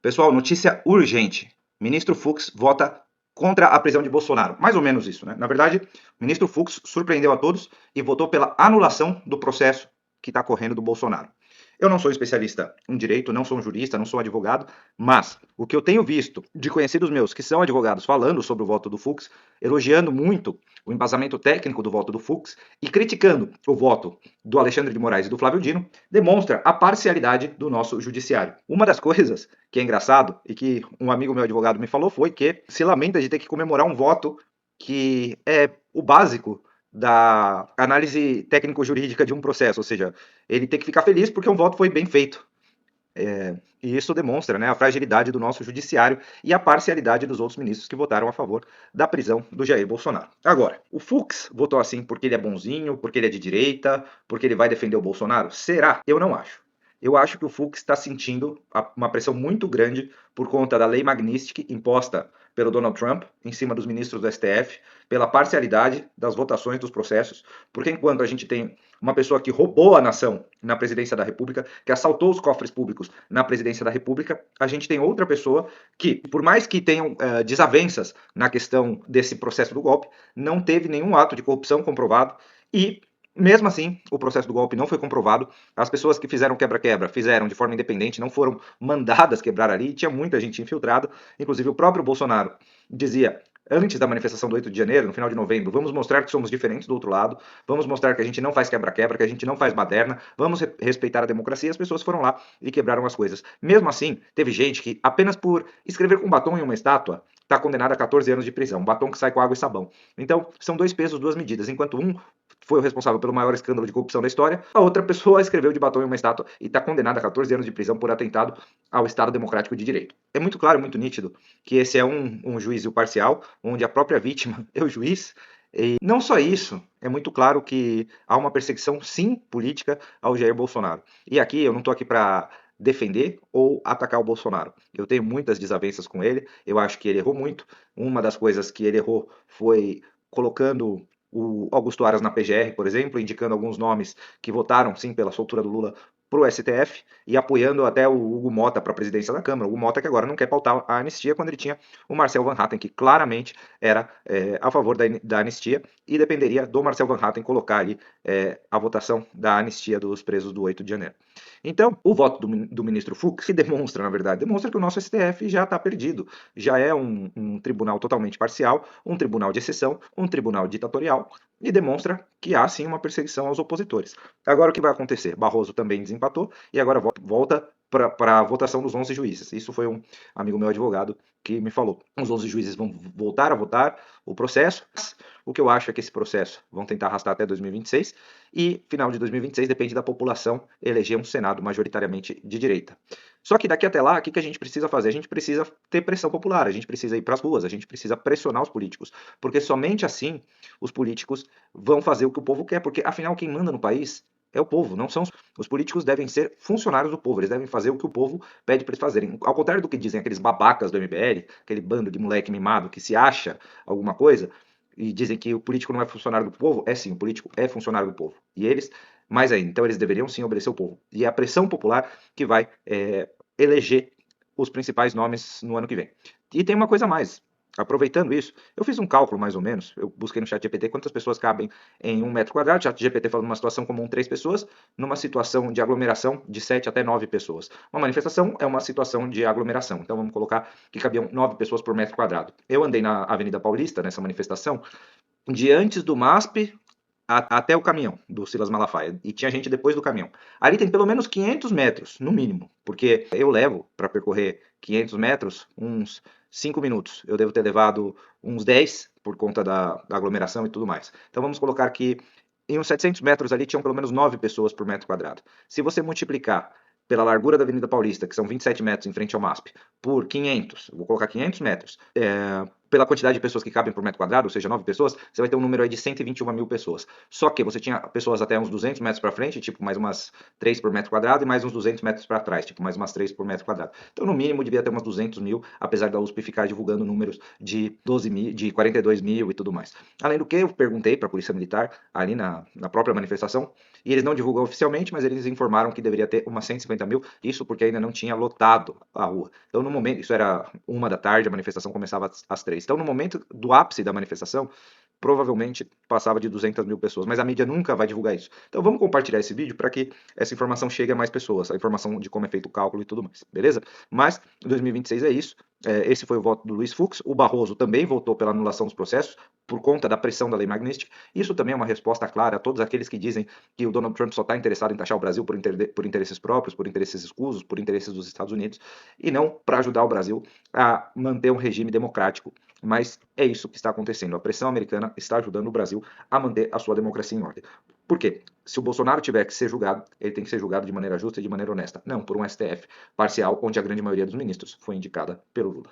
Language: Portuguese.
Pessoal, notícia urgente. Ministro Fux vota contra a prisão de Bolsonaro. Mais ou menos isso, né? Na verdade, o ministro Fux surpreendeu a todos e votou pela anulação do processo que está correndo do Bolsonaro. Eu não sou especialista em direito, não sou um jurista, não sou um advogado, mas o que eu tenho visto de conhecidos meus que são advogados falando sobre o voto do Fux, elogiando muito o embasamento técnico do voto do Fux e criticando o voto do Alexandre de Moraes e do Flávio Dino, demonstra a parcialidade do nosso judiciário. Uma das coisas que é engraçado e que um amigo meu advogado me falou foi que se lamenta de ter que comemorar um voto que é o básico da análise técnico-jurídica de um processo, ou seja, ele tem que ficar feliz porque um voto foi bem feito. E isso demonstra, né, a fragilidade do nosso judiciário e a parcialidade dos outros ministros que votaram a favor da prisão do Jair Bolsonaro. Agora, o Fux votou assim porque ele é bonzinho, porque ele é de direita, porque ele vai defender o Bolsonaro? Será? Eu não acho. Eu acho que o Fux está sentindo uma pressão muito grande por conta da lei Magnitsky imposta pelo Donald Trump em cima dos ministros do STF, pela parcialidade das votações dos processos, porque enquanto a gente tem uma pessoa que roubou a nação na presidência da República, que assaltou os cofres públicos na presidência da República, a gente tem outra pessoa que, por mais que tenham desavenças na questão desse processo do golpe, não teve nenhum ato de corrupção comprovado e mesmo assim, o processo do golpe não foi comprovado. As pessoas que fizeram quebra-quebra fizeram de forma independente, não foram mandadas quebrar ali. Tinha muita gente infiltrada, inclusive o próprio Bolsonaro dizia antes da manifestação do 8 de janeiro, no final de novembro, vamos mostrar que somos diferentes do outro lado, vamos mostrar que a gente não faz quebra-quebra, que a gente não faz baderna, vamos respeitar a democracia. As pessoas foram lá e quebraram as coisas. Mesmo assim, teve gente que apenas por escrever com batom em uma estátua está condenada a 14 anos de prisão. Um batom que sai com água e sabão. Então, são dois pesos, duas medidas. Enquanto um foi o responsável pelo maior escândalo de corrupção da história, a outra pessoa escreveu de batom em uma estátua e está condenada a 14 anos de prisão por atentado ao Estado Democrático de Direito. É muito claro, muito nítido, que esse é um juízo parcial, onde a própria vítima é o juiz. E não só isso, é muito claro que há uma perseguição, sim, política ao Jair Bolsonaro. E aqui, eu não estou aqui para defender ou atacar o Bolsonaro. Eu tenho muitas desavenças com ele, eu acho que ele errou muito. Uma das coisas que ele errou foi colocando o Augusto Aras na PGR, por exemplo, indicando alguns nomes que votaram, sim, pela soltura do Lula para o STF e apoiando até o Hugo Mota para a presidência da Câmara. O Hugo Mota que agora não quer pautar a anistia quando ele tinha o Marcel Van Hatten, que claramente era a favor da anistia e dependeria do Marcel Van Hatten colocar ali a votação da anistia dos presos do 8 de janeiro. Então, o voto do ministro Fux, que demonstra, na verdade, demonstra que o nosso STF já está perdido. Já é um tribunal totalmente parcial, um tribunal de exceção, um tribunal ditatorial, e demonstra que há sim uma perseguição aos opositores. Agora o que vai acontecer? Barroso também desempatou e agora volta para a votação dos 11 juízes. Isso foi um amigo meu advogado que me falou. Os 11 juízes vão voltar a votar o processo. O que eu acho é que esse processo vão tentar arrastar até 2026 e final de 2026 depende da população eleger um Senado majoritariamente de direita. Só que daqui até lá, o que a gente precisa fazer? A gente precisa ter pressão popular, a gente precisa ir para as ruas, a gente precisa pressionar os políticos, porque somente assim os políticos vão fazer o que o povo quer, porque afinal quem manda no país é o povo, não são os políticos devem ser funcionários do povo, eles devem fazer o que o povo pede para eles fazerem. Ao contrário do que dizem aqueles babacas do MBL, aquele bando de moleque mimado que se acha alguma coisa e dizem que o político não é funcionário do povo, é sim, o político é funcionário do povo. E eles, mais ainda, então eles deveriam sim obedecer ao povo. E é a pressão popular que vai eleger os principais nomes no ano que vem. E tem uma coisa a mais. Aproveitando isso, eu fiz um cálculo mais ou menos, eu busquei no ChatGPT quantas pessoas cabem em 1 metro quadrado, ChatGPT falando uma situação comum 3 pessoas, numa situação de aglomeração de 7 até 9 pessoas. Uma manifestação é uma situação de aglomeração, então vamos colocar que cabiam 9 pessoas por metro quadrado. Eu andei na Avenida Paulista, nessa manifestação, de antes do MASP até o caminhão do Silas Malafaia, e tinha gente depois do caminhão. Ali tem pelo menos 500 metros, no mínimo, porque eu levo para percorrer 500 metros uns 5 minutos. Eu devo ter levado uns 10 por conta da aglomeração e tudo mais. Então vamos colocar que em uns 700 metros ali tinham pelo menos 9 pessoas por metro quadrado. Se você multiplicar pela largura da Avenida Paulista, que são 27 metros em frente ao MASP, por 500, vou colocar 500 metros, pela quantidade de pessoas que cabem por metro quadrado, ou seja, 9 pessoas, você vai ter um número aí de 121 mil pessoas. Só que você tinha pessoas até uns 200 metros para frente, tipo mais umas 3 por metro quadrado, e mais uns 200 metros para trás, tipo mais umas 3 por metro quadrado. Então, no mínimo, devia ter umas 200 mil, apesar da USP ficar divulgando números de 12 mil, de 42 mil e tudo mais. Além do que, eu perguntei para a Polícia Militar, ali na própria manifestação, e eles não divulgam oficialmente, mas eles informaram que deveria ter umas 150 mil, isso porque ainda não tinha lotado a rua. Então, no momento, isso era 1 da tarde, a manifestação começava às 3. Então, no momento do ápice da manifestação, provavelmente passava de 200 mil pessoas, mas a mídia nunca vai divulgar isso. Então, vamos compartilhar esse vídeo para que essa informação chegue a mais pessoas, a informação de como é feito o cálculo e tudo mais, beleza? Mas, 2026 é isso. Esse foi o voto do Luiz Fux. O Barroso também votou pela anulação dos processos, por conta da pressão da lei Magnitsky. Isso também é uma resposta clara a todos aqueles que dizem que o Donald Trump só está interessado em taxar o Brasil por interesses próprios, por interesses escusos, por interesses dos Estados Unidos, e não para ajudar o Brasil a manter um regime democrático. Mas é isso que está acontecendo. A pressão americana está ajudando o Brasil a manter a sua democracia em ordem. Por quê? Se o Bolsonaro tiver que ser julgado, ele tem que ser julgado de maneira justa e de maneira honesta, não por um STF parcial, onde a grande maioria dos ministros foi indicada pelo Lula.